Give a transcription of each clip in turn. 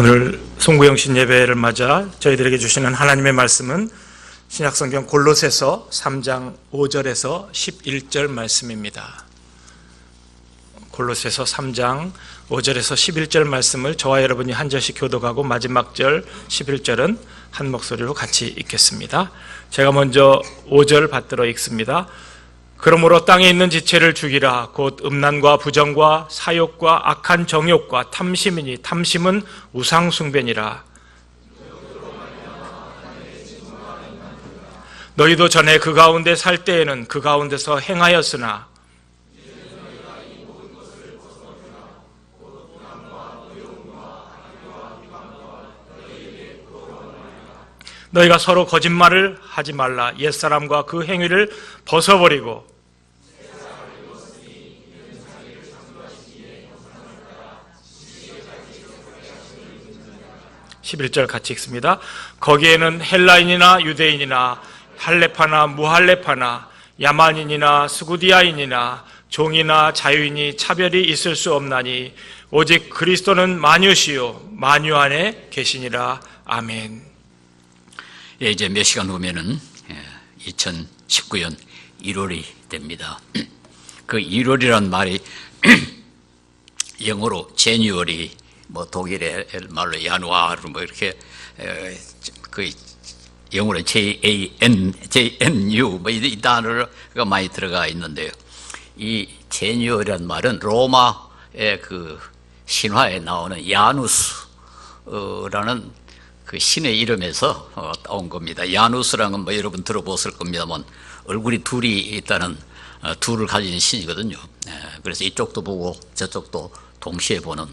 오늘 송구영신 예배를 맞아 저희들에게 주시는 하나님의 말씀은 신약성경 골로새서 3장 5절에서 11절 말씀입니다. 골로새서 3장 5절에서 11절 말씀을 저와 여러분이 한 절씩 교독하고 마지막 절 11절은 한 목소리로 같이 읽겠습니다. 제가 먼저 5절 받들어 읽습니다. 그러므로 땅에 있는 지체를 죽이라. 곧 음란과 부정과 사욕과 악한 정욕과 탐심이니 탐심은 우상숭배니라. 너희도 전에 그 가운데 살 때에는 그 가운데서 행하였으나 너희가 서로 거짓말을 하지 말라. 옛사람과 그 행위를 벗어버리고 11절 같이 읽습니다. 거기에는 헬라인이나 유대인이나 할레파나 무할레파나 야만인이나 스구디아인이나 종이나 자유인이 차별이 있을 수 없나니 오직 그리스도는 만유시요 만유 안에 계시니라. 아멘. 예, 이제 몇 시간 후면은 2019년 1월이 됩니다. 그 1월이란 말이 영어로 제뉴얼이 뭐 독일의 말로 야누아르 뭐 이렇게 그 영어로 JNU 뭐 이 단어가 많이 들어가 있는데요. 이 제뉴얼이란 말은 로마의 그 신화에 나오는 야누스라는 그 신의 이름에서 따온 겁니다. 야누스라는 건 뭐 여러분 들어보셨을 겁니다만 얼굴이 둘이 있다는 둘을 가진 신이거든요. 그래서 이쪽도 보고 저쪽도 동시에 보는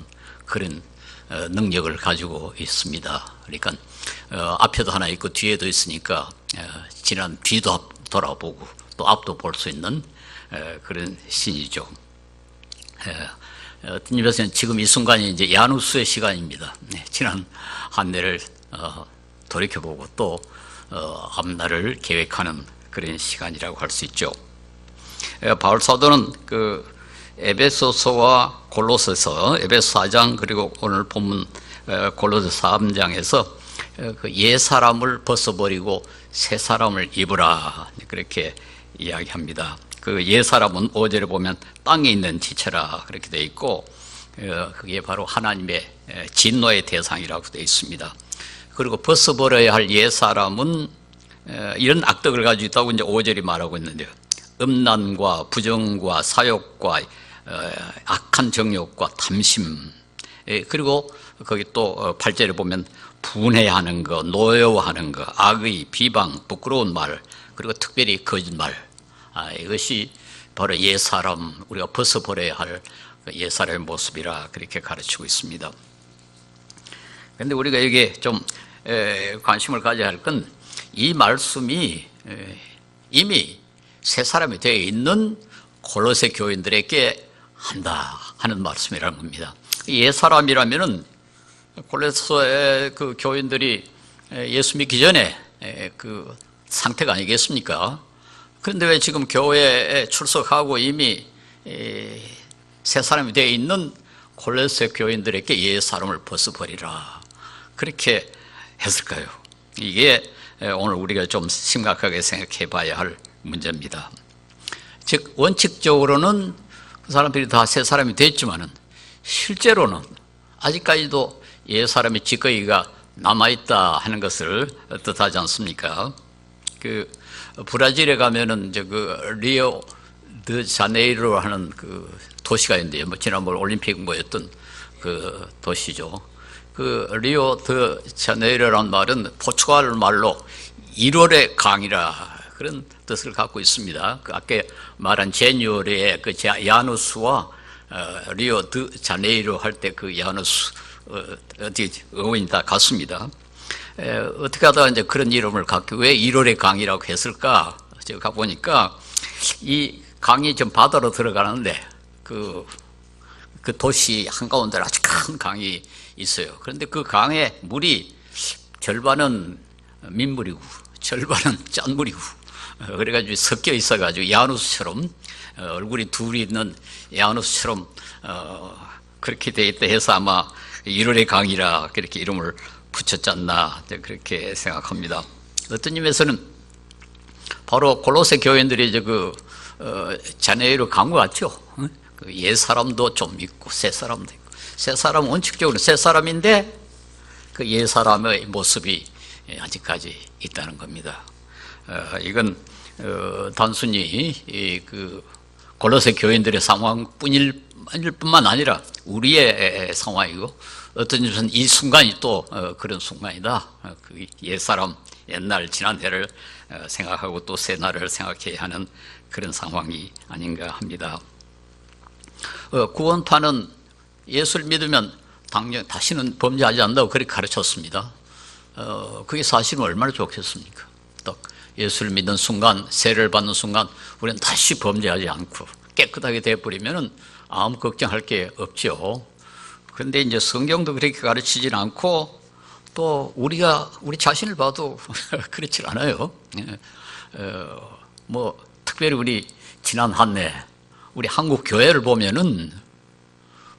그런 능력을 가지고 있습니다. 그러니까 앞에도 하나 있고 뒤에도 있으니까 지난 뒤도 돌아보고 또 앞도 볼 수 있는 그런 신이죠. 어떤 의미에서는 지금 이 순간이 이제 야누스의 시간입니다. 지난 한 해를 돌이켜보고 또 앞날을 계획하는 그런 시간이라고 할 수 있죠. 바울 사도는 그 에베소서와 골로새서, 에베소 4장 그리고 오늘 본문 골로새 3장에서 그 옛 사람을 벗어버리고 새 사람을 입으라 그렇게 이야기합니다. 그 옛 사람은 5절에 보면 땅에 있는 지체라 그렇게 되어 있고 그게 바로 하나님의 진노의 대상이라고 되어 있습니다. 그리고 벗어버려야 할 옛 사람은 이런 악덕을 가지고 있다고 이제 5절이 말하고 있는데요. 음란과 부정과 사욕과 악한 정욕과 탐심, 그리고 거기 또 8절에 보면 분해하는 거, 노여워하는 거, 악의, 비방, 부끄러운 말, 그리고 특별히 거짓말, 이것이 바로 옛사람, 우리가 벗어버려야 할 옛사람의 모습이라 그렇게 가르치고 있습니다. 그런데 우리가 여기에 좀 관심을 가져야 할 건 이 말씀이 이미 새 사람이 되어 있는 골로새 교인들에게 한다 하는 말씀이라는 겁니다. 옛 사람이라면은 골로새의 그 교인들이 예수 믿기 전에 그 상태가 아니겠습니까? 그런데 왜 지금 교회에 출석하고 이미 새 사람이 되어 있는 골로새 교인들에게 옛 사람을 벗어버리라 그렇게 했을까요? 이게 오늘 우리가 좀 심각하게 생각해 봐야 할 문제입니다. 즉 원칙적으로는 그 사람들이 다 새 사람이 됐지만은 실제로는 아직까지도 옛 사람의 찌꺼기가 남아있다 하는 것을 뜻하지 않습니까? 그 브라질에 가면은 이제 그 리오 드 자네이로 하는 그 도시가 있는데요. 뭐 지난번 올림픽 뭐였던 그 도시죠. 그 리오 드 자네이로라는 말은 포르투갈 말로 1월의 강이라 그런 뜻을 갖고 있습니다. 그 아까 말한 제뉴얼의 그 야누스와 리오 드 자네이로 할 때 그 야누스 어디 어원이 다 같습니다. 어떻게 하다가 이제 그런 이름을 갖고 왜 1월의 강이라고 했을까? 제가 가보니까 이 강이 좀 바다로 들어가는데 그 도시 한가운데 아주 큰 강이 있어요. 그런데 그 강의 물이 절반은 민물이고 절반은 짠물이고 그래가지고 섞여 있어가지고 야누스처럼 얼굴이 둘이 있는 야누스처럼 그렇게 돼 있다 해서 아마 1월의 강이라 그렇게 이름을 붙였지 않나 그렇게 생각합니다. 어떤 의미에서는 바로 골로새 교인들이 이제 자네이로 간 것 같죠. 옛 사람도 좀 있고 새 사람도 있고, 새 사람은 원칙적으로 새 사람인데 그 옛 사람의 모습이 아직까지 있다는 겁니다. 이건 단순히 골로새 교인들의 상황뿐일 뿐만 아니라 우리의 상황이고, 어떤 점에서는 이 순간이 또 그런 순간이다. 그 옛사람, 옛날 지난 해를 생각하고 또 새 날을 생각해야 하는 그런 상황이 아닌가 합니다. 구원파는 예수를 믿으면 당연히 다시는 범죄하지 않는다고 그렇게 가르쳤습니다. 그게 사실은 얼마나 좋겠습니까? 또 예수를 믿는 순간, 세례를 받는 순간 우리는 다시 범죄하지 않고 깨끗하게 되어버리면 아무 걱정할 게 없죠. 그런데 이제 성경도 그렇게 가르치진 않고, 또 우리 자신을 봐도 그렇지 않아요. 특별히 우리 지난 한 해 우리 한국 교회를 보면은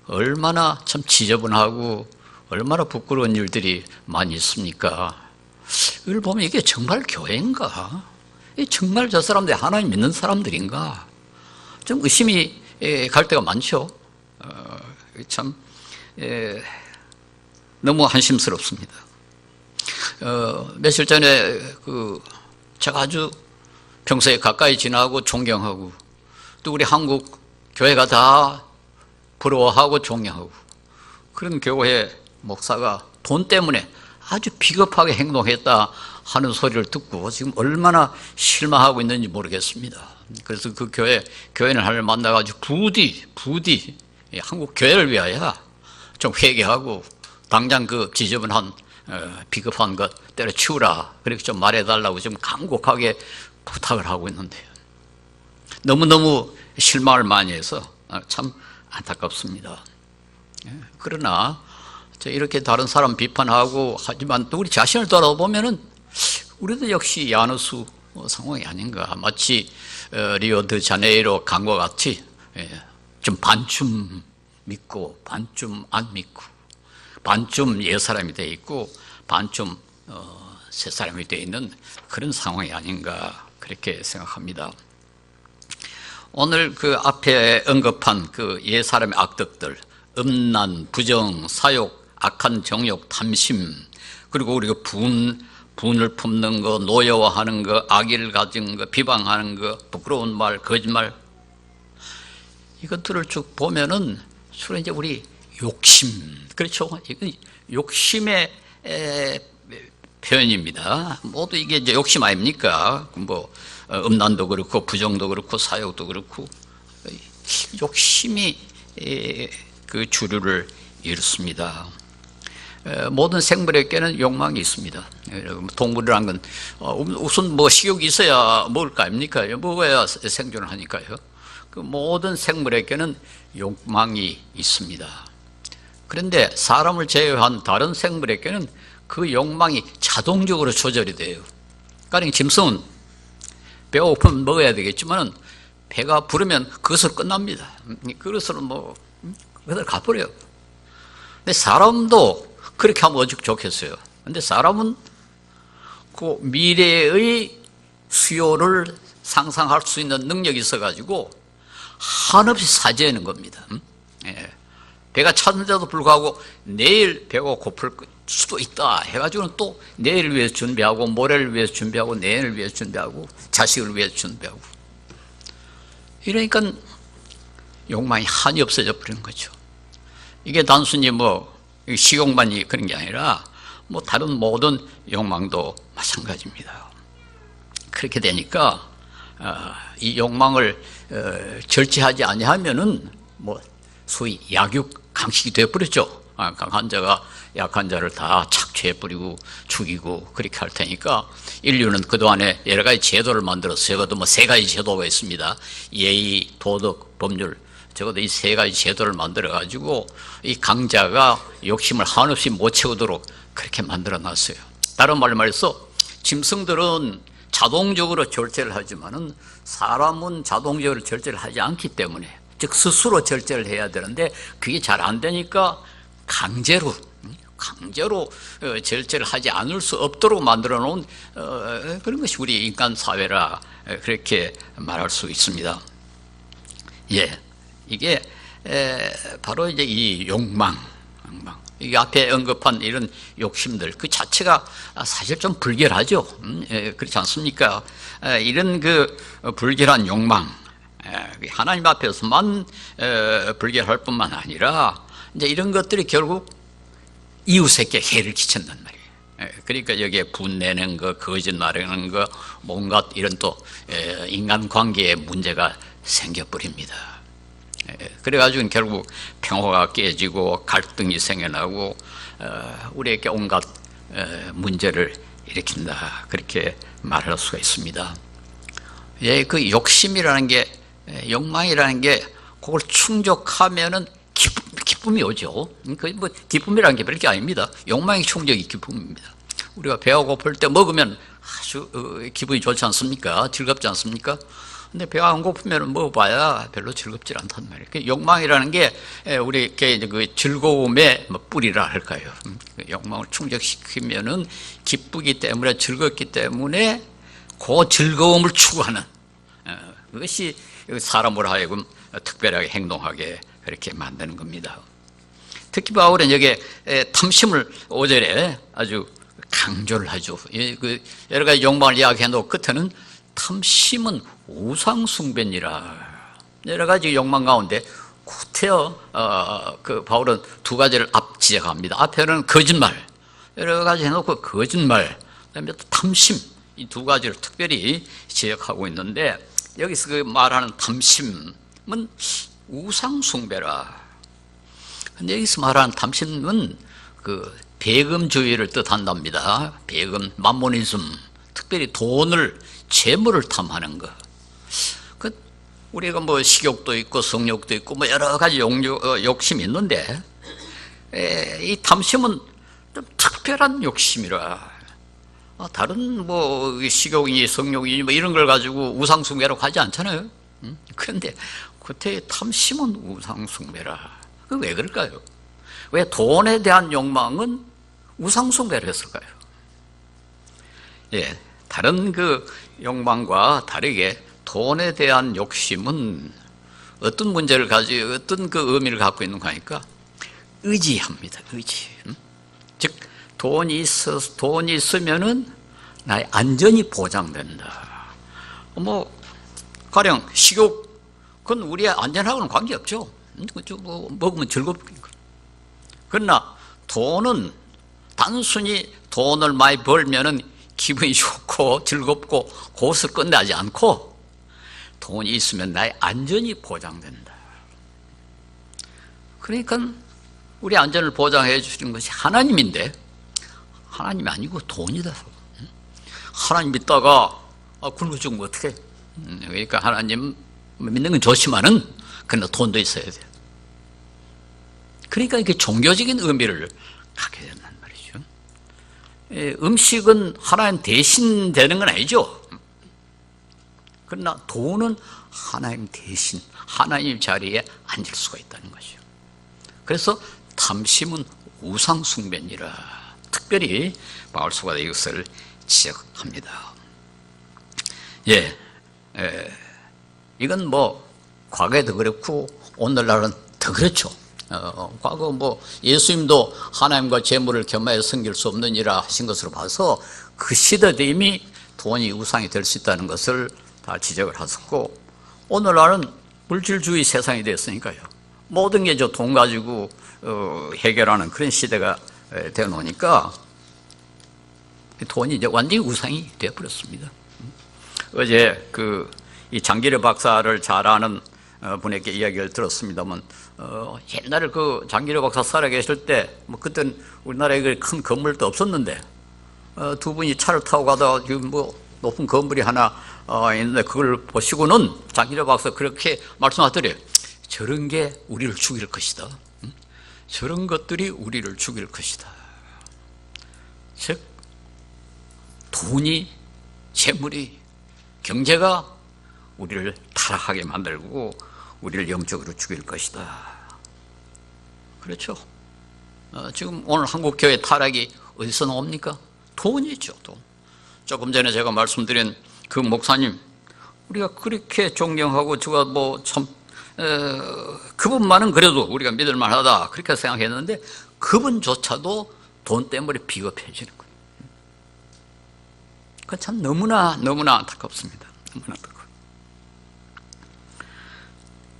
얼마나 참 지저분하고 얼마나 부끄러운 일들이 많이 있습니까? 이걸 보면 이게 정말 교회인가? 정말 저 사람들이 하나님 믿는 사람들인가? 좀 의심이 갈 때가 많죠. 참 너무 한심스럽습니다. 며칠 전에 제가 아주 평소에 가까이 지나고 존경하고, 또 우리 한국 교회가 다 부러워하고 존경하고, 그런 교회 목사가 돈 때문에 아주 비겁하게 행동했다 하는 소리를 듣고 지금 얼마나 실망하고 있는지 모르겠습니다. 그래서 그 교회는 하나를 만나가지고 부디 한국 교회를 위하여 좀 회개하고 당장 그 지저분한 비겁한 것 때려치우라, 그렇게 좀 말해달라고 지금 간곡하게 부탁을 하고 있는데요. 너무너무 실망을 많이 해서 참 안타깝습니다. 그러나 이렇게 다른 사람 비판하고 하지만 또 우리 자신을 돌아보면은 우리도 역시 야누스 상황이 아닌가. 마치 리오데자네이로 간 것 같이 좀 반쯤 믿고 반쯤 안 믿고, 반쯤 옛 사람이 되어 있고 반쯤 새 사람이 되어 있는 그런 상황이 아닌가 그렇게 생각합니다. 오늘 그 앞에 언급한 그 옛 사람의 악덕들, 음란, 부정, 사욕, 악한 정욕, 탐심, 그리고 우리가 분을 품는 거, 노여워하는 거, 악의를 가진 거, 비방하는 거, 부끄러운 말, 거짓말, 이것들을 쭉 보면은 주로 이제 우리 욕심, 그렇죠? 이건 욕심의 표현입니다. 모두 이게 이제 욕심 아닙니까? 음란도 그렇고 부정도 그렇고 사욕도 그렇고 욕심이 그 주류를 이루습니다. 모든 생물에게는 욕망이 있습니다. 동물이란 건 우선 식욕이 있어야 먹을 거 아닙니까? 먹어야 생존을 하니까요. 그 모든 생물에게는 욕망이 있습니다. 그런데 사람을 제외한 다른 생물에게는 그 욕망이 자동적으로 조절이 돼요. 가령 짐승은 배가 고프면 먹어야 되겠지만 배가 부르면 그것으로 끝납니다. 그것으로 그대로 가버려요. 근데 사람도 그렇게 하면 어찌 좋겠어요. 근데 사람은 그 미래의 수요를 상상할 수 있는 능력이 있어가지고 한없이 사죄하는 겁니다. 배가 찼는데도 불구하고 내일 배가 고플 수도 있다 해가지고는 또 내일을 위해서 준비하고, 모레를 위해서 준비하고, 내일을 위해서 준비하고, 자식을 위해서 준비하고, 이러니까 욕망이 한이 없어져 버리는 거죠. 이게 단순히 식욕만이 그런 게 아니라 다른 모든 욕망도 마찬가지입니다. 그렇게 되니까 이 욕망을 절제하지 아니하면은 소위 약육 강식이 되어버렸죠. 강한 자가 약한 자를 다 착취해버리고 죽이고 그렇게 할 테니까, 인류는 그동안에 여러 가지 제도를 만들었어요. 적어도 세 가지 제도가 있습니다. 예의, 도덕, 법률. 적어도 이 세 가지 제도를 만들어가지고 이 강자가 욕심을 한없이 못 채우도록 그렇게 만들어 놨어요. 다른 말로 말해서 짐승들은 자동적으로 절제를 하지만은 사람은 자동적으로 절제를 하지 않기 때문에, 즉 스스로 절제를 해야 되는데 그게 잘 안 되니까 강제로 절제를 하지 않을 수 없도록 만들어 놓은 그런 것이 우리 인간 사회라 그렇게 말할 수 있습니다. 예, 이게 바로 이제 이 욕망, 이 앞에 언급한 이런 욕심들 그 자체가 사실 좀 불결하죠. 그렇지 않습니까? 이런 그 불결한 욕망, 하나님 앞에서만 불결할 뿐만 아니라 이제 이런 것들이 결국 이웃에게 해를 끼친단 말이에요. 그러니까 여기에 분내는 거, 거짓말하는 거, 뭔가 이런 또 인간관계에 문제가 생겨버립니다. 그래가지고 결국 평화가 깨지고 갈등이 생겨나고 우리에게 온갖 문제를 일으킨다, 그렇게 말할 수가 있습니다. 예, 그 욕심이라는 게, 욕망이라는 게 그걸 충족하면은 기쁨이 오죠. 그 뭐 기쁨이라는 게 별게 아닙니다. 욕망의 충족이 기쁨입니다. 우리가 배가 고플 때 먹으면 아주 기분이 좋지 않습니까? 즐겁지 않습니까? 근데 배가 안 고프면 먹어봐야 별로 즐겁지 않단 말이에요. 그 욕망이라는 게 우리에게 그 즐거움의 뿌리라 할까요? 그 욕망을 충족시키면은 기쁘기 때문에, 즐겁기 때문에 그 즐거움을 추구하는 그것이 사람으로 하여금 특별하게 행동하게 그렇게 만드는 겁니다. 특히 바울은 여기에 탐심을 5절에 아주 강조를 하죠. 그 여러 가지 욕망을 이야기해 놓고 끝에는 탐심은 우상숭배니라. 여러 가지 욕망 가운데 구태여 그 바울은 두 가지를 지적합니다. 앞에는 거짓말, 여러 가지 해놓고 거짓말, 그다음에 또 탐심, 이 두 가지를 특별히 지적하고 있는데 여기서 그 말하는 탐심은 우상숭배라. 근데 여기서 말하는 탐심은 그 배금주의를 뜻한답니다. 배금, 맘모니즘, 특별히 돈을, 재물을 탐하는 것. 그 우리가 뭐 식욕도 있고 성욕도 있고 뭐 여러 가지 욕심이 있는데 이 탐심은 좀 특별한 욕심이라. 다른 뭐 식욕이니 성욕이니 뭐 이런 걸 가지고 우상숭배라고 하지 않잖아요. 그런데 그때 탐심은 우상숭배라. 그 왜 그럴까요? 왜 돈에 대한 욕망은 우상숭배를 했을까요? 예, 다른 그 욕망과 다르게 돈에 대한 욕심은 어떤 문제를 가지고 어떤 그 의미를 갖고 있는 거니까 의지합니다. 의지. 즉 돈이 있으면은 나의 안전이 보장된다. 뭐 가령 식욕, 그건 우리의 안전하고는 관계없죠. 뭐 먹으면 즐겁으니까. 그러나 돈은 단순히 돈을 많이 벌면은 기분이 좋고 즐겁고 그것을 끝나지 않고 돈이 있으면 나의 안전이 보장된다. 그러니까 우리 안전을 보장해 주시는 것이 하나님인데 하나님이 아니고 돈이다. 하나님 믿다가 굶어 죽으면 어떡해? 그러니까 하나님 믿는 건 좋지만은 그러나 돈도 있어야 돼요. 그러니까 이게 종교적인 의미를 갖게 된단 말이죠. 음식은 하나님 대신 되는 건 아니죠. 그러나 돈은 하나님 대신, 하나님 자리에 앉을 수가 있다는 것이죠. 그래서 탐심은 우상숭배니라. 특별히 바울서가 이것을 지적합니다. 이건 뭐 과거에도 그렇고 오늘날은 더 그렇죠. 과거 뭐 예수님도 하나님과 재물을 겸하여 섬길 수 없느니라 하신 것으로 봐서 그 시대도 이미 돈이 우상이 될 수 있다는 것을 다 지적을 하셨고, 오늘날은 물질주의 세상이 됐으니까요. 모든 게 저 돈 가지고 해결하는 그런 시대가 되어 놓으니까 돈이 이제 완전히 우상이 되어버렸습니다. 어제 이 장기려 박사를 잘 아는 분에게 이야기를 들었습니다만, 옛날에 그 장기려 박사 살아 계실 때, 뭐 그때는 우리나라에 큰 건물도 없었는데, 두 분이 차를 타고 가다가 지금 뭐 높은 건물이 하나 있는데 그걸 보시고는 장기려 박사 그렇게 말씀하더래요. 저런 게 우리를 죽일 것이다. 저런 것들이 우리를 죽일 것이다. 즉 돈이, 재물이, 경제가 우리를 타락하게 만들고 우리를 영적으로 죽일 것이다. 그렇죠. 지금 오늘 한국교회 타락이 어디서 나옵니까? 돈이죠, 돈. 조금 전에 제가 말씀드린 그 목사님, 우리가 그렇게 존경하고 제가 그분만은 그래도 우리가 믿을만하다 그렇게 생각했는데 그분조차도 돈 때문에 비겁해지는 거예요. 그건 참 너무나 안타깝습니다. 너무나 안타까워요.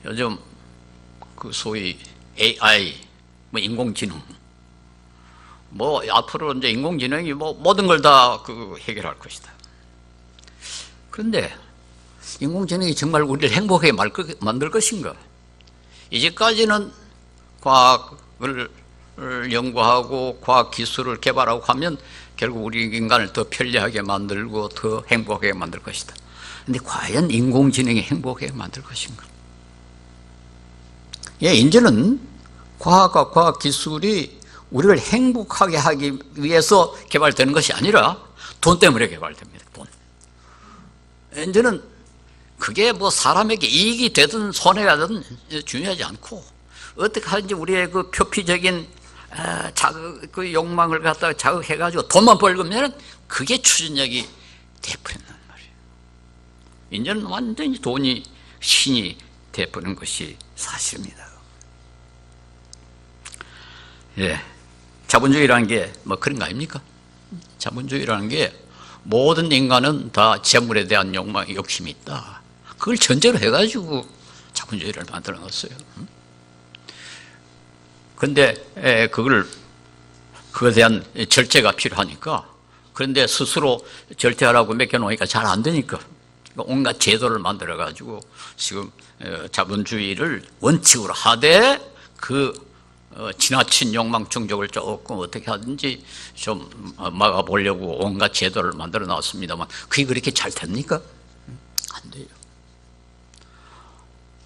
요즘 그 소위 AI, 인공지능, 앞으로 이제 인공지능이 모든 걸 다 해결할 것이다. 그런데 인공지능이 정말 우리를 행복하게 만들 것인가? 이제까지는 과학을 연구하고 과학 기술을 개발하고 하면 결국 우리 인간을 더 편리하게 만들고 더 행복하게 만들 것이다. 그런데 과연 인공지능이 행복하게 만들 것인가? 이제는 과학과 과학 기술이 우리를 행복하게 하기 위해서 개발되는 것이 아니라 돈 때문에 개발됩니다. 돈. 이제는 그게 사람에게 이익이 되든 손해가 되든 중요하지 않고 어떻게 하든지 우리의 그 표피적인 그 욕망을 갖다가 자극해가지고 돈만 벌면 그게 추진력이 돼버린단 말이에요. 이제는 완전히 돈이 신이 돼버린 것이 사실입니다. 자본주의라는 게 그런 거 아닙니까? 자본주의라는 게 모든 인간은 다 재물에 대한 욕심이 있다. 그걸 전제로 해가지고 자본주의를 만들어 놨어요. 그런데 그거에 대한 절제가 필요하니까, 그런데 스스로 절제하라고 맡겨놓으니까 잘 안 되니까 온갖 제도를 만들어 가지고 지금 자본주의를 원칙으로 하되 지나친 욕망 충족을 조금 어떻게 하든지 좀 막아보려고 온갖 제도를 만들어 놨습니다만 그게 그렇게 잘 됩니까? 안 돼요.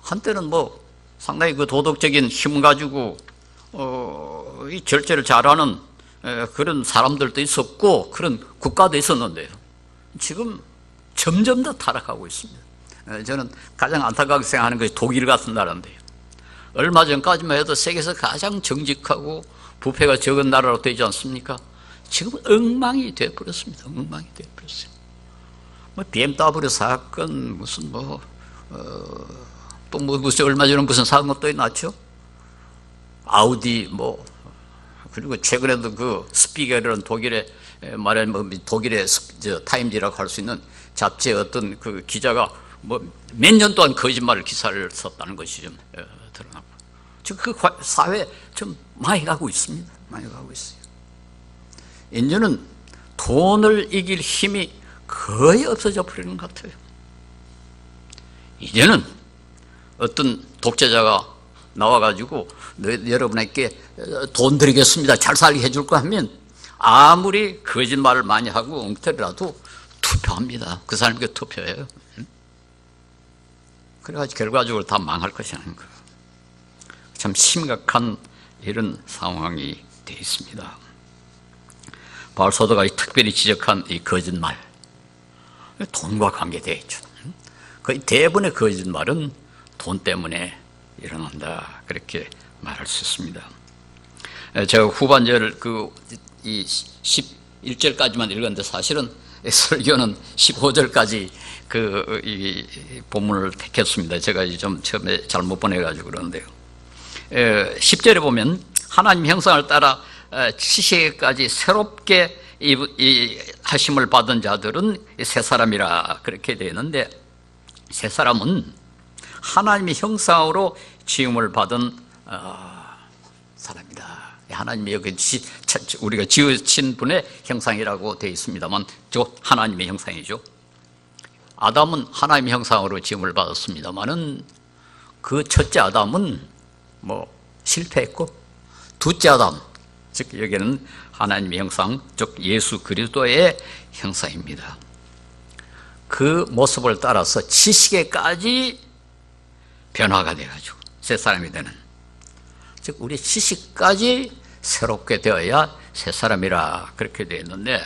한때는 상당히 그 도덕적인 힘 가지고 이 절제를 잘하는 그런 사람들도 있었고 그런 국가도 있었는데요. 지금 점점 더 타락하고 있습니다. 저는 가장 안타깝게 생각하는 것이 독일 같은 나라인데요. 얼마 전까지만 해도 세계에서 가장 정직하고 부패가 적은 나라로 되지 않습니까? 지금 엉망이 되어버렸습니다. 엉망이 되어버렸어요. BMW 사건, 무슨 무슨 얼마 전에 무슨 사건 또 났죠? 아우디 그리고 최근에도 그 스피겔이라는 독일의 독일의 타임지라고 할 수 있는 잡지의 어떤 그 기자가 몇 년 동안 거짓말을 기사를 썼다는 것이 좀 드러나고, 지금 그 사회 좀 많이 가고 있습니다. 많이 가고 있어요. 이제는 돈을 이길 힘이 거의 없어져 버리는 것 같아요. 이제는 어떤 독재자가 나와가지고 여러분에게 돈 드리겠습니다, 잘 살게 해줄 거 하면 아무리 거짓말을 많이 하고 엉터리라도 투표합니다. 그 사람에게 투표해요. 그래가지고 결과적으로 다 망할 것이라는 거예요. 참 심각한 이런 상황이 되어 있습니다. 바울 사도가 특별히 지적한 이 거짓말, 돈과 관계되어 있죠. 거의 대부분의 거짓말은 돈 때문에 일어난다, 그렇게 말할 수 있습니다. 제가 후반절 이 11절까지만 읽었는데 사실은 설교는 15절까지 이 본문을 택했습니다. 제가 좀 처음에 잘못 보내가지고 그러는데요. 10절에 보면 하나님 형상을 따라 지식에까지 새롭게 하심을 받은 자들은 새 사람이라 그렇게 되어 있는데, 새 사람은 하나님의 형상으로 지음을 받은 사람이다. 하나님이 여기 우리가 지으신 분의 형상이라고 되어 있습니다만 하나님의 형상이죠. 아담은 하나님의 형상으로 지음을 받았습니다만은 그 첫째 아담은 실패했고, 둘째 아담, 즉 여기는 하나님의 형상, 즉 예수 그리스도의 형상입니다. 그 모습을 따라서 지식에까지 변화가 돼가지고 새 사람이 되는, 즉 우리 지식까지 새롭게 되어야 새 사람이라 그렇게 되어 있는데,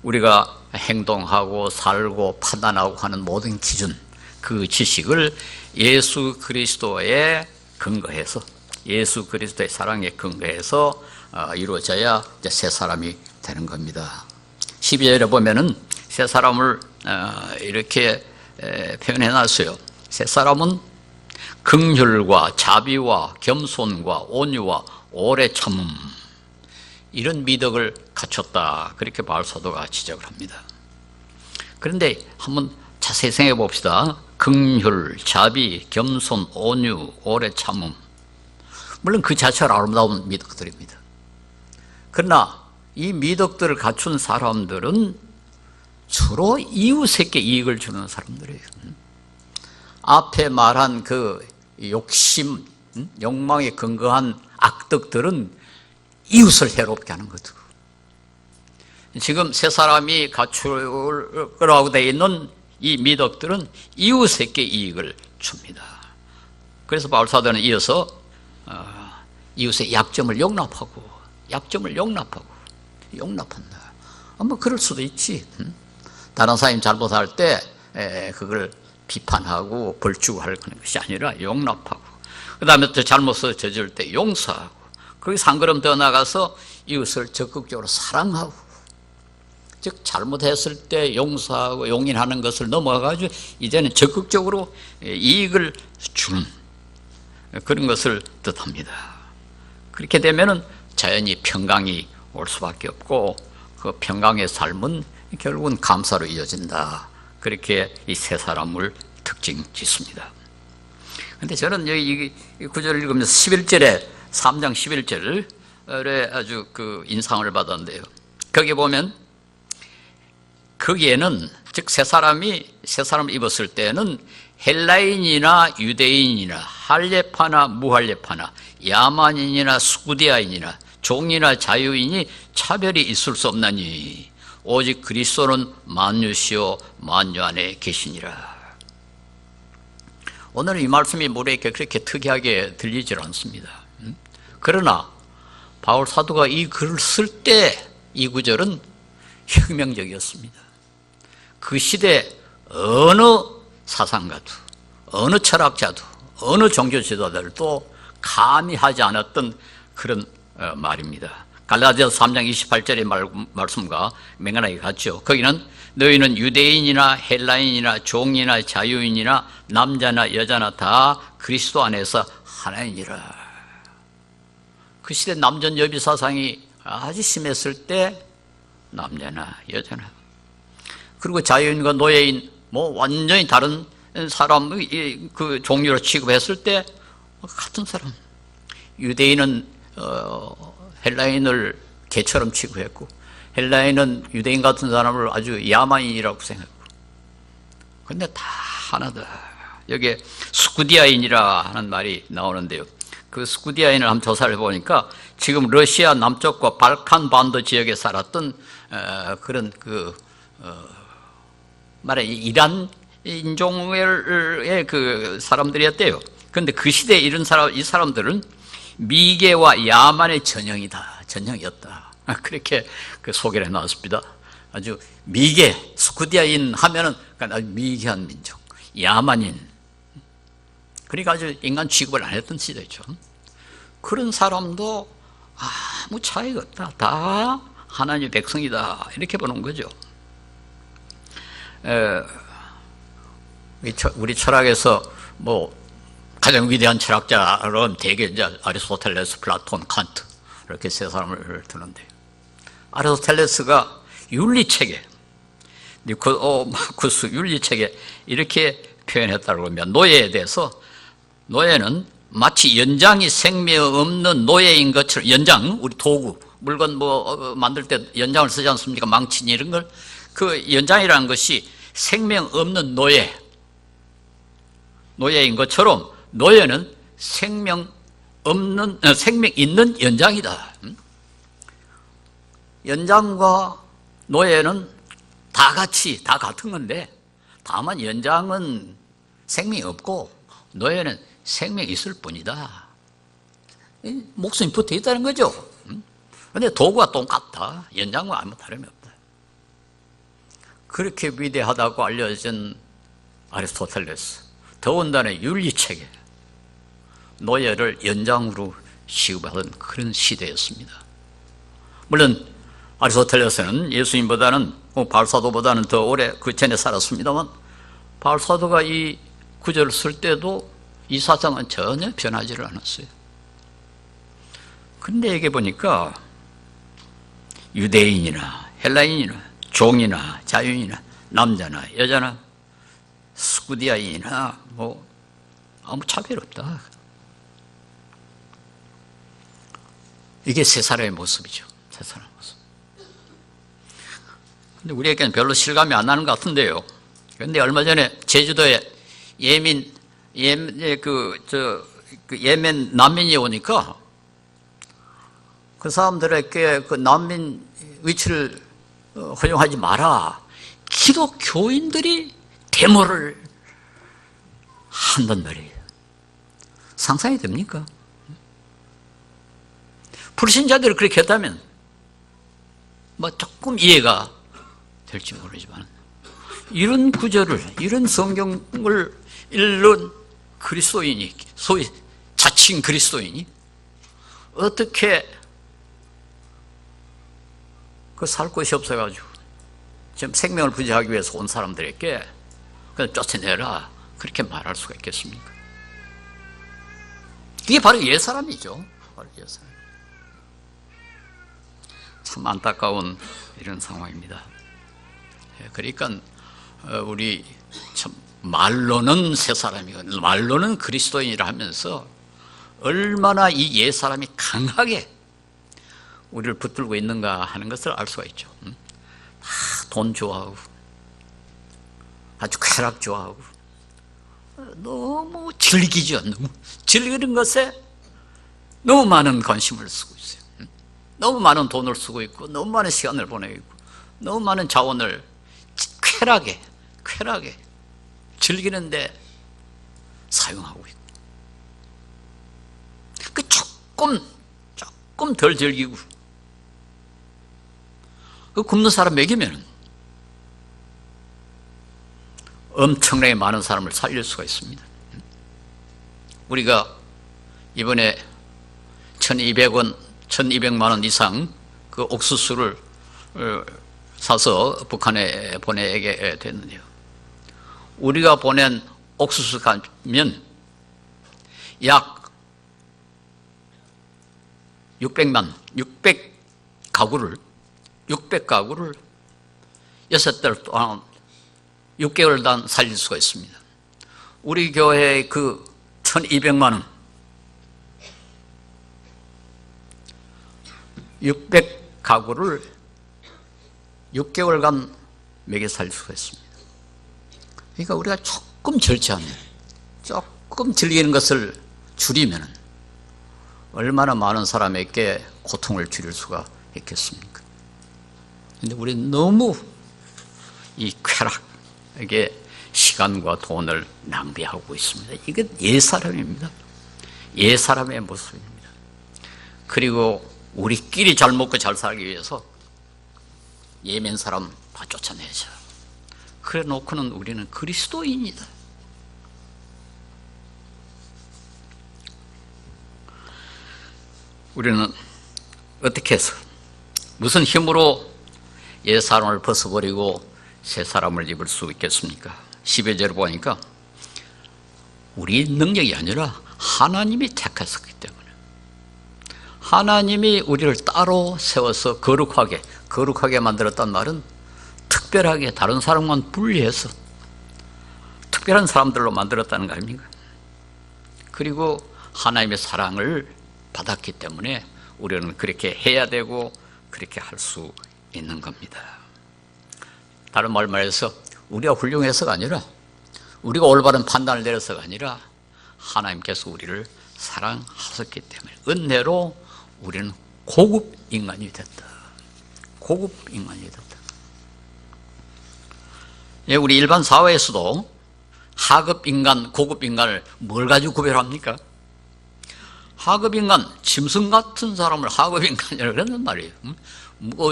우리가 행동하고 살고 판단하고 하는 모든 기준, 그 지식을 예수 그리스도에 근거해서, 예수 그리스도의 사랑에 근거해서 이루어져야 이제 새 사람이 되는 겁니다. 12절에 보면은 새 사람을 이렇게 표현해 놨어요. 새 사람은 긍휼과 자비와 겸손과 온유와 오래 참음, 이런 미덕을 갖췄다, 그렇게 바울 사도가 지적을 합니다. 그런데 한번 자세히 생각해 봅시다. 긍휼, 자비, 겸손, 온유, 오래 참음, 물론 그 자체가 아름다운 미덕들입니다. 그러나 이 미덕들을 갖춘 사람들은 주로 이웃에게 이익을 주는 사람들이에요. 앞에 말한 그 욕심, 욕망에 근거한 악덕들은 이웃을 해롭게 하는 거죠. 지금 세 사람이 갖출 거라고 되어 있는 이 미덕들은 이웃에게 이익을 줍니다. 그래서 바울 사도는 이어서 이웃의 약점을 용납하고, 약점을 용납한다. 뭐 그럴 수도 있지. 다른 사람이 잘못할 때 그걸 비판하고 벌주고할 것이 아니라 용납하고, 그 다음에 또 잘못을 저질 때 용서하고, 거기서 한 걸음 더 나가서 이웃을 적극적으로 사랑하고, 즉 잘못했을 때 용서하고 용인하는 것을 넘어가가지고 이제는 적극적으로 이익을 주는 그런 것을 뜻합니다. 그렇게 되면은 자연히 평강이 올 수밖에 없고, 그 평강의 삶은 결국은 감사로 이어진다, 그렇게 이 세 사람을 특징 짓습니다. 근데 저는 여기 이 구절을 읽으면서 11절에 3장 11절에 아주 그 인상을 받았는데요. 거기 보면 거기에는 즉 세 사람을 입었을 때는 헬라인이나 유대인이나 할례파나 무할례파나 야만인이나 스구디아인이나 종이나 자유인이 차별이 있을 수 없나니 오직 그리스도는 만유시요 만유 안에 계시니라. 오늘 이 말씀이 우리에게 그렇게 특이하게 들리질 않습니다. 그러나 바울 사도가 이 글을 쓸 때 이 구절은 혁명적이었습니다. 그 시대 어느 사상가도, 어느 철학자도, 어느 종교 지도자들도 감히 하지 않았던 그런 말입니다. 갈라디아서 3장 28절의 말씀과 맹간하게 같죠. 거기는 너희는 유대인이나 헬라인이나 종이나 자유인이나 남자나 여자나 다 그리스도 안에서 하나이니라. 그 시대 남전여비 사상이 아주 심했을 때 남자나 여자나, 그리고 자유인과 노예인 뭐 완전히 다른 사람 그 종류로 취급했을 때 같은 사람, 유대인은 헬라인을 개처럼 취급했고, 헬라인은 유대인 같은 사람을 아주 야만인이라고 생각했고, 근데 다 하나다. 여기에 스구디아인이라 하는 말이 나오는데요. 그 스구디아인을 한번 조사를 해보니까 지금 러시아 남쪽과 발칸 반도 지역에 살았던 그런 말해 이란 인종의 그 사람들이었대요. 그런데 그 시대에 이 사람들은 미개와 야만의 전형이었다. 그렇게 그 소개를 해놨습니다. 아주 미개, 스쿠디아인 하면은 아주 미개한 민족, 야만인. 그러니까 아주 인간 취급을 안 했던 시대죠. 그런 사람도 아무 차이가 없다. 다 하나님의 백성이다. 이렇게 보는 거죠. 우리 철학에서 뭐 가장 위대한 철학자는 대개 이제 아리스토텔레스, 플라톤, 칸트 이렇게 세 사람을 두는데, 아리스토텔레스가 윤리체계, 니코마쿠스 윤리체계 이렇게 표현했다고 하면, 노예에 대해서 노예는 마치 연장이 생명 없는 노예인 것처럼, 연장, 우리 도구, 물건 뭐 만들 때 연장을 쓰지 않습니까? 망치니 이런 걸. 그 연장이라는 것이 생명 없는 노예인 것처럼 노예는 생명 있는 연장이다. 연장과 노예는 다 같은 건데, 다만 연장은 생명이 없고 노예는 생명이 있을 뿐이다. 목숨이 붙어 있다는 거죠. 그런데 도구가 똑같다. 연장과 아무 다름이 없다. 그렇게 위대하다고 알려진 아리스토텔레스, 더군다나 윤리체계, 노예를 연장으로 취급하던 그런 시대였습니다. 물론 아리스토텔레스는 예수님보다는 바울사도보다는 더 오래 그 전에 살았습니다만, 바울사도가 이 구절을 쓸 때도 이 사상은 전혀 변하지를 않았어요. 근데 여기 보니까 유대인이나 헬라인이나 종이나 자유인이나 남자나 여자나 스쿠디아인이나 뭐 아무 차별 없다. 이게 세 사람의 모습이죠. 세 사람의 모습. 근데 우리에게는 별로 실감이 안 나는 것 같은데요. 근데 얼마 전에 제주도에 예멘 난민이 오니까 그 사람들에게 그 난민 위치를 허용하지 마라. 기독교인들이 데모를 한단 말이에요. 상상이 됩니까? 불신자들이 그렇게 했다면 뭐 조금 이해가 될지 모르지만, 이런 구절을, 이런 성경을 읽는 그리스도인이, 소위 자칭 그리스도인이 어떻게 살 곳이 없어가지고 지금 생명을 부지하기 위해서 온 사람들에게 그냥 쫓아내라, 그렇게 말할 수가 있겠습니까? 이게 바로 옛사람이죠. 바로 옛사람. 참 안타까운 이런 상황입니다. 그러니까 우리 참 말로는 새 사람이고 말로는 그리스도인이라 하면서 얼마나 이 옛사람이 강하게 우리를 붙들고 있는가 하는 것을 알 수가 있죠. 다 돈 좋아하고 아주 쾌락 좋아하고 너무 즐기죠. 너무 즐기는 것에 너무 많은 관심을 쓰고 있어요. 너무 많은 돈을 쓰고 있고 너무 많은 시간을 보내고 있고 너무 많은 자원을 쾌락에 즐기는데 사용하고 있고, 그 조금 덜 즐기고 그 굶는 사람 먹이면 엄청나게 많은 사람을 살릴 수가 있습니다. 우리가 이번에 1200만 원 이상 그 옥수수를 사서 북한에 보내게 됐는데요. 우리가 보낸 옥수수 가면 약 600가구를 6달 동안 6개월 단 살릴 수가 있습니다. 우리 교회의 그 1200만 원 600가구를 6개월간 먹여 살릴 수가 있습니다. 그러니까 우리가 조금 절제하면, 조금 즐기는 것을 줄이면 얼마나 많은 사람에게 고통을 줄일 수가 있겠습니까? 그런데 우리는 너무 이 쾌락에게 시간과 돈을 낭비하고 있습니다. 이게 옛사람입니다. 옛사람의 모습입니다. 그리고 우리끼리 잘 먹고 잘 살기 위해서 예멘 사람 다 쫓아내죠. 그래 놓고는 우리는 그리스도인이다. 우리는 어떻게 해서 무슨 힘으로 옛 사람을 벗어버리고 새 사람을 입을 수 있겠습니까? 12절을 보니까 우리 능력이 아니라 하나님이 택하셨기 때문에, 하나님이 우리를 따로 세워서 거룩하게 만들었단 말은 특별하게 다른 사람과는 분리해서 특별한 사람들로 만들었다는 거 아닙니까? 그리고 하나님의 사랑을 받았기 때문에 우리는 그렇게 해야 되고 그렇게 할 수 있는 겁니다. 다른 말 말해서 우리가 훌륭해서가 아니라, 우리가 올바른 판단을 내려서가 아니라 하나님께서 우리를 사랑하셨기 때문에 은혜로 우리는 고급 인간이 됐다. 고급 인간이 됐다. 예, 우리 일반 사회에서도 하급 인간, 고급 인간을 뭘 가지고 구별합니까? 하급 인간, 짐승 같은 사람을 하급 인간이라고 그랬단 말이에요.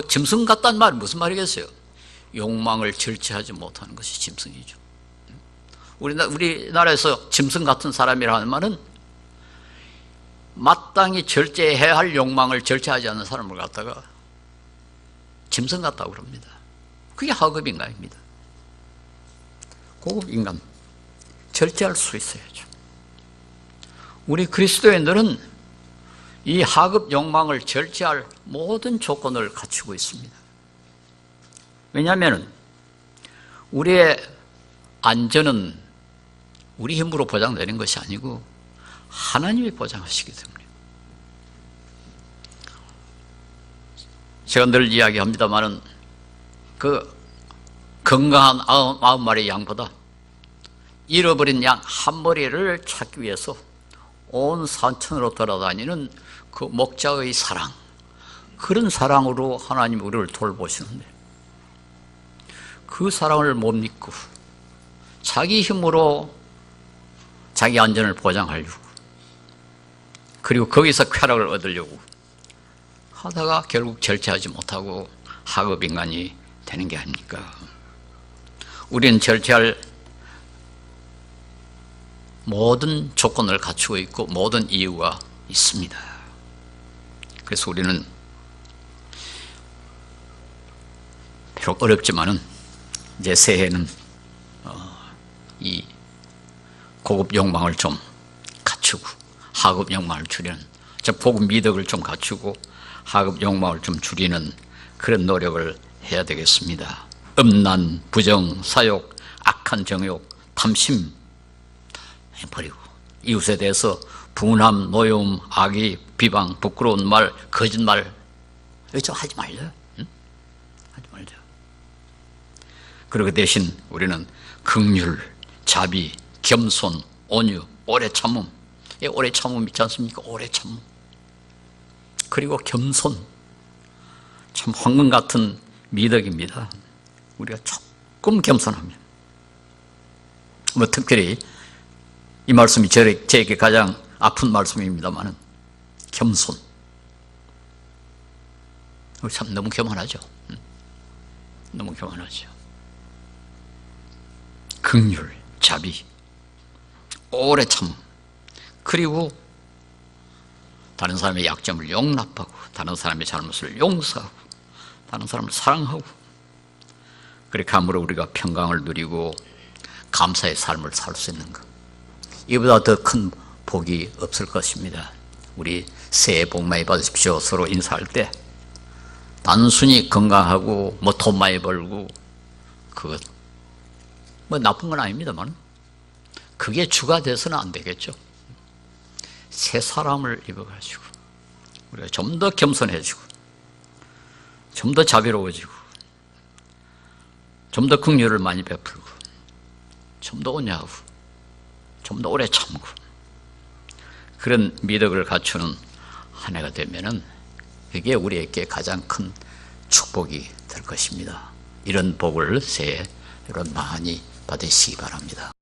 짐승 같다는 말이 무슨 말이겠어요? 욕망을 절제하지 못하는 것이 짐승이죠. 우리나라에서 짐승 같은 사람이라는 말은 마땅히 절제해야 할 욕망을 절제하지 않는 사람을 갖다가 짐승 같다고 그럽니다. 그게 하급 인간입니다. 고급 인간, 절제할 수 있어야죠. 우리 그리스도인들은 이 하급 욕망을 절제할 모든 조건을 갖추고 있습니다. 왜냐하면 우리의 안전은 우리 힘으로 보장되는 것이 아니고 하나님이 보장하시기 때문에. 제가 늘 이야기합니다마는 그 건강한 90마리의 양보다 잃어버린 양 한 마리를 찾기 위해서 온 산천으로 돌아다니는 그 목자의 사랑, 그런 사랑으로 하나님 우리를 돌보시는데 그 사랑을 못 믿고 자기 힘으로 자기 안전을 보장하려고, 그리고 거기서 쾌락을 얻으려고 하다가 결국 절제하지 못하고 하급 인간이 되는 게 아닙니까? 우리는 절제할 모든 조건을 갖추고 있고 모든 이유가 있습니다. 그래서 우리는 비록 어렵지만은 이제 새해는 이 고급 욕망을 좀 갖추고 하급 욕망을 줄이는, 고급 미덕을 좀 갖추고 하급 욕망을 좀 줄이는 그런 노력을 해야 되겠습니다. 음란, 부정, 사욕, 악한 정욕, 탐심 버리고 이웃에 대해서 분함, 노여움, 악의, 비방, 부끄러운 말, 거짓말 이거 좀 하지 말자. 응? 하지 말자. 그리고 대신 우리는 긍휼, 자비, 겸손, 온유, 오래 참음. 이 오래 참음 있지 않습니까? 오래 참음. 그리고 겸손. 참 황금 같은 미덕입니다. 우리가 조금 겸손하면. 뭐 특별히 이 말씀이 저에게 가장 아픈 말씀입니다만은 겸손. 우리 참 너무 교만하죠. 너무 교만하죠. 긍휼, 자비, 오래 참, 그리고 다른 사람의 약점을 용납하고 다른 사람의 잘못을 용서하고 다른 사람을 사랑하고, 그렇게 함으로 우리가 평강을 누리고 감사의 삶을 살 수 있는 것, 이보다 더 큰 복이 없을 것입니다. 우리 새해 복 많이 받으십시오 서로 인사할 때 단순히 건강하고 뭐 돈 많이 벌고 그것 뭐 나쁜 건 아닙니다만 그게 주가 돼서는 안 되겠죠. 새 사람을 입어가지고 우리가 좀 더 겸손해지고 좀 더 자비로워지고 좀 더 긍휼을 많이 베풀고 좀 더 온유하고 좀 더 오래 참고 그런 미덕을 갖추는 한 해가 되면은 그게 우리에게 가장 큰 축복이 될 것입니다. 이런 복을 새해 여러분 많이 받으시기 바랍니다.